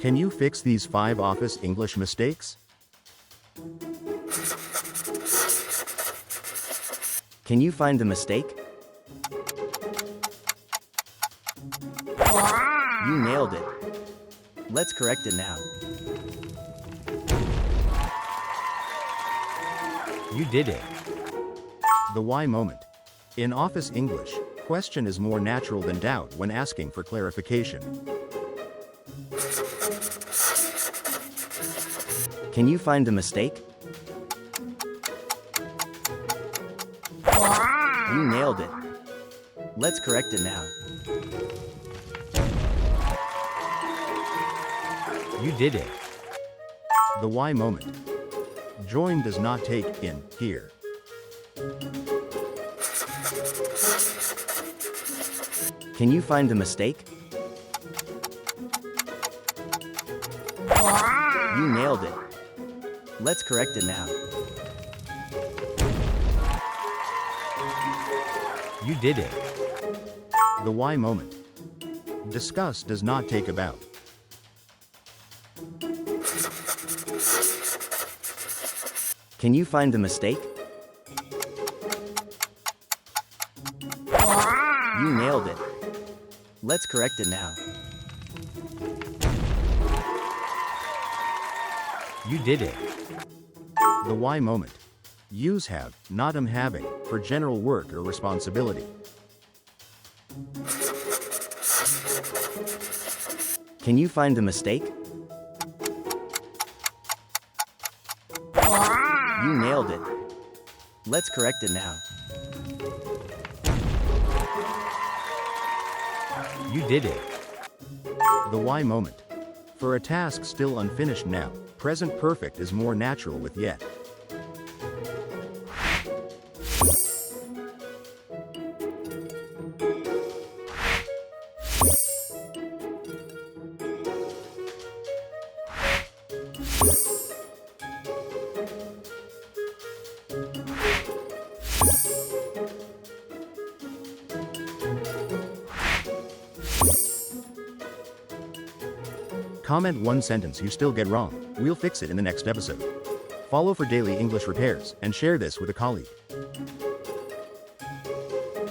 Can you fix these 5 office English mistakes? Can you find the mistake? You nailed it. Let's correct it now. You did it. The why moment. In office English, question is more natural than doubt when asking for clarification. Can you find the mistake? You nailed it. Let's correct it now. You did it. The why moment. Join does not take in here. Can you find the mistake? You nailed it. Let's correct it now. You did it. The why moment. Discuss does not take about. Can you find the mistake? You nailed it. Let's correct it now. You did it. The why moment. Use have, not am having, for general work or responsibility. Can you find the mistake? You nailed it. Let's correct it now. You did it. The why moment. For a task still unfinished now, present perfect is more natural with yet. Comment one sentence you still get wrong. We'll fix it in the next episode. Follow for daily English repairs and share this with a colleague.